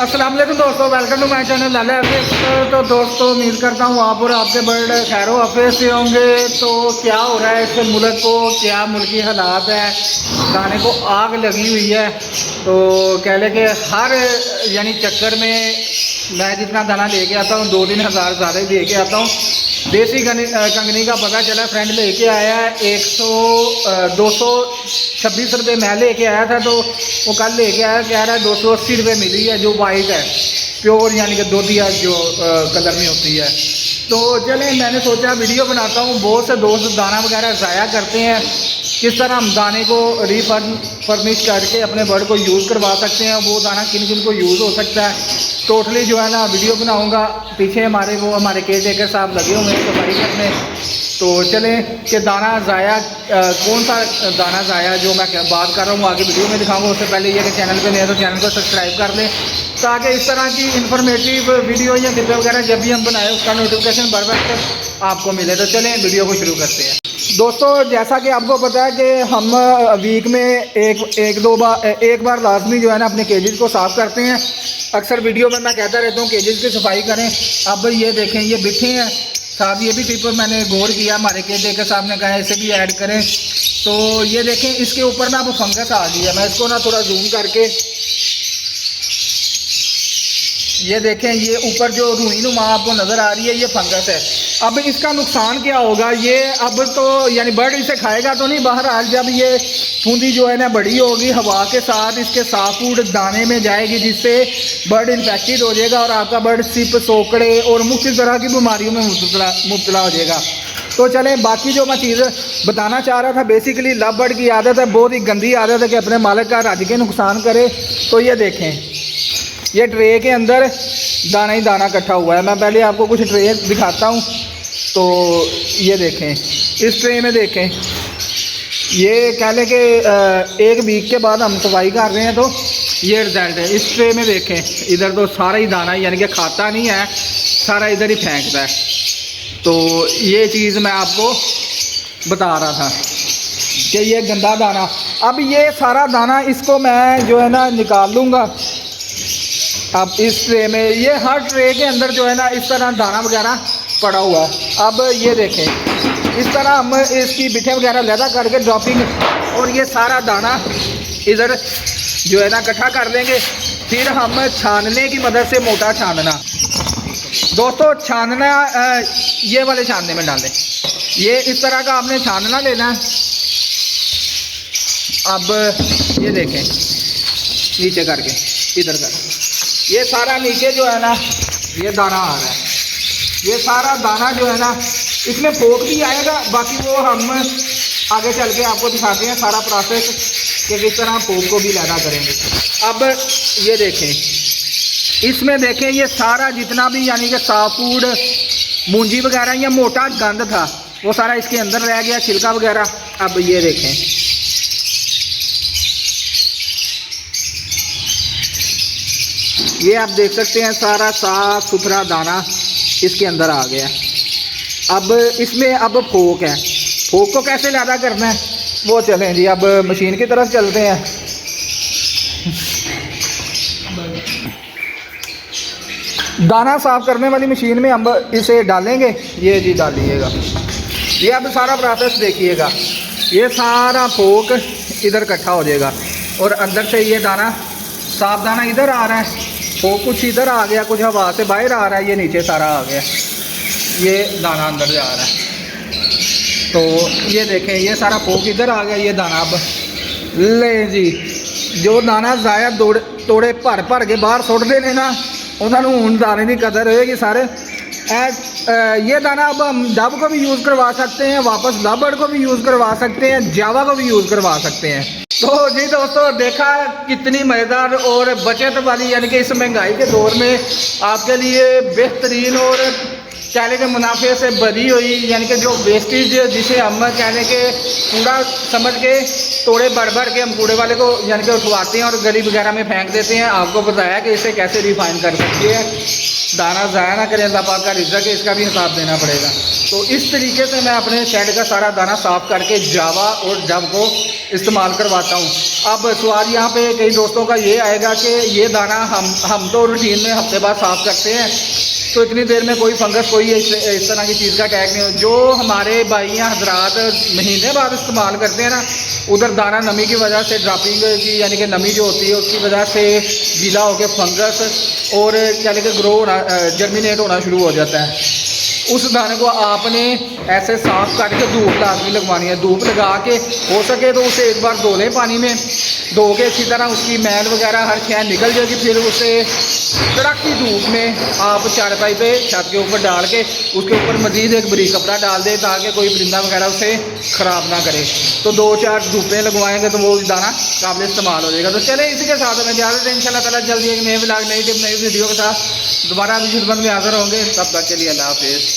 अस्सलाम वालेकुम दोस्तों, वेलकम टू माय चैनल लाला हाफिज़। तो दोस्तों उम्मीद करता हूँ आप और आपके बर्ड खैर वाफियत से होंगे। तो क्या हो रहा है इस मुल्क को, क्या मुल्की हालात है, दाने को आग लगी हुई है। तो कह लें कि हर यानी चक्कर में मैं जितना दाना लेके आता हूँ 2-3 हज़ार ज़्यादा ही लेके आता हूँ। देसी कंगनी का पता चला फ्रेंड लेके आया है 226 रुपये मैं लेके आया था। तो वो कल लेके आया, कह रहा है 280 रुपये मिली है, जो वाइट है प्योर यानी कि दूधिया जो कलर में होती है। तो चले मैंने सोचा वीडियो बनाता हूँ। बहुत से दोस्त दाना वगैरह ज़ाया करते हैं, किस तरह हम दाने को फर्निश करके अपने बर्ड को यूज़ करवा सकते हैं, वो दाना किन किन को यूज़ हो सकता है। टोटली जो है ना वीडियो बनाऊंगा। पीछे हमारे केयर टेकर साहब लगे हुए हैं सफाई करने। तो चलें कि दाना ज़ाया कौन सा दाना ज़ाया जो मैं बात कर रहा हूँ आगे वीडियो में दिखाऊंगा। उससे पहले ये कि चैनल पे नए तो चैनल को सब्सक्राइब कर लें, ताकि इस तरह की इन्फॉर्मेटिव वीडियो या डिब्बे वगैरह जब भी हम बनाए उसका नोटिफिकेशन बर वक्त आपको मिले। तो चलें वीडियो को शुरू करते हैं। दोस्तों जैसा कि आपको पता है कि हम वीक में एक बार लाजमी जो है ना अपने केजेस को साफ़ करते हैं। अक्सर वीडियो में मैं कहता रहता हूँ केजेस की सफाई करें। अब ये देखें ये बिठे हैं, साथ ये भी टिप मैंने गौर किया, हमारे केयर टेकर साहब ने कहा इसे भी ऐड करें। तो ये देखें इसके ऊपर ना अब फंगस आ गई है। मैं इसको ना थोड़ा जूम करके ये देखें, ये ऊपर जो रूई नुमा आपको नज़र आ रही है ये फंगस है। अब इसका नुकसान क्या होगा, ये अब तो यानी बर्ड इसे खाएगा तो नहीं, बहरहाल जब ये फूंदी जो है ना बड़ी होगी हवा के साथ इसके साफ फूड दाने में जाएगी, जिससे बर्ड इन्फेक्टेड हो जाएगा और आपका बर्ड सिप सोकड़े और मुख्तलिफ तरह की बीमारियों में मुब्तला हो जाएगा। तो चलें बाकी जो मैं चीज़ बताना चाह रहा था, बेसिकली लव बर्ड की आदत है, बहुत ही गंदी आदत है कि अपने मालिक का रज के नुकसान करे। तो ये देखें ये ट्रे के अंदर दाना ही दाना इकट्ठा हुआ है। मैं पहले आपको कुछ ट्रे दिखाता हूँ। तो ये देखें इस ट्रे में देखें, ये कह लें कि एक वीक के बाद हम सफाई कर रहे हैं तो ये रिज़ल्ट है। इस ट्रे में देखें इधर तो सारा ही दाना यानी कि खाता नहीं है, सारा इधर ही फेंकता है। तो ये चीज़ मैं आपको बता रहा था कि ये गंदा दाना। अब ये सारा दाना इसको मैं जो है ना निकाल लूँगा। अब इस ट्रे में ये हर ट्रे के अंदर जो है ना इस तरह दाना वगैरह पड़ा हुआ है। अब ये देखें इस तरह हम इसकी बिठे वगैरह लहदा करके ड्रॉपिंग और ये सारा दाना इधर जो है ना इकट्ठा कर लेंगे। फिर हम छानने की मदद से मोटा छानना, दोस्तों छानना ये वाले छानने में डालें, ये इस तरह का आपने छानना लेना है। अब ये देखें नीचे करके इधर कर, ये सारा नीचे जो है ना ये दाना आ रहा है, ये सारा दाना जो है ना इसमें फोक भी आएगा। बाकी वो हम आगे चल के आपको दिखाते हैं सारा प्रोसेस कि किस तरह फोक को भी लैदा करेंगे। अब ये देखें इसमें देखें ये सारा जितना भी यानी कि साफ फूड मूंजी वगैरह या मोटा गंद था वो सारा इसके अंदर रह गया, छिलका वगैरह। अब ये देखें ये आप देख सकते हैं सारा साफ सुथरा दाना इसके अंदर आ गया। अब इसमें अब फोक है, फोक को कैसे लैदा करना है वो चलें जी अब मशीन की तरफ चलते हैं। दाना साफ करने वाली मशीन में हम इसे डालेंगे। ये जी डालिएगा, ये अब सारा प्रोसेस देखिएगा, ये सारा फोक इधर इकट्ठा हो जाएगा और अंदर से ये दाना साफ दाना इधर आ रहा है, वो कुछ इधर आ गया, कुछ हवा से बाहर आ रहा है, ये नीचे सारा आ गया, ये दाना अंदर जा रहा है। तो ये देखें ये सारा फोक इधर आ गया, ये दाना अब ले जी जो दाना ज़ाया तोड़े भर के बाहर सुट देने ना उन्होंने हूँ दाने की कदर होएगी सारे। ये दाना अब हम डब को भी यूज़ करवा सकते हैं, वापस लबर्ड को भी यूज़ करवा सकते हैं, जावा को भी यूज़ करवा सकते हैं। तो जी दोस्तों देखा कितनी मज़ेदार और बचत वाली यानी कि इस महंगाई के दौर में आपके लिए बेहतरीन और कहने के मुनाफे से भरी हुई यानी कि जो वेस्टेज जिसे हम कहने के कूड़ा समझ के तोड़े भर के हम कूड़े वाले को यानी कि उठवाते हैं और गली वगैरह में फेंक देते हैं। आपको बताया कि इसे कैसे रिफाइन कर सकते हैं, दाना ज़ाया ना करें, अल्लाह पाक का रिज़्क़ है, इसका भी हिसाब देना पड़ेगा। तो इस तरीके से मैं अपने शेड का सारा दाना साफ़ करके जावा और जब को इस्तेमाल करवाता हूँ। अब सवाल यहाँ पे कई दोस्तों का ये आएगा कि ये दाना हम तो रूटीन में हफ्ते बाद साफ़ करते हैं, तो इतनी देर में कोई फंगस कोई इस तरह की चीज़ का अटैक नहीं हो। जो हमारे भाई या हजरात महीने बाद इस्तेमाल करते हैं ना, उधर दाना नमी की वजह से ड्रापिंग की यानी कि नमी जो होती है उसकी वजह से गीला होकर फंगस और क्या कि ग्रो होना जर्मिनेट होना शुरू हो जाता है। उस दाने को आपने ऐसे साफ करके धूप लाजमी लगवानी है। धूप लगा के हो सके तो उसे एक बार धो लें, पानी में धो के अच्छी तरह उसकी मैल वगैरह हर शय निकल जाएगी। फिर उसे कड़ाकी धूप में आप चारपाई पे छत के ऊपर डाल के उसके ऊपर मज़ीद एक बरीक कपड़ा डाल दें ताकि कोई परिंदा वगैरह उसे ख़राब ना करे। तो 2-4 धूपें लगवाएंगे तो वो दाना काबिल इस्तेमाल हो जाएगा। तो चले इसी के साथ हमें ज़्यादा इंशाल्लाह ताला जल्दी एक नए व्लॉग नई टिप नई वीडियो के साथ दोबारा भी खिदमत में हाज़िर होंगे। तब तक के लिए अल्लाह हाफ़िज़।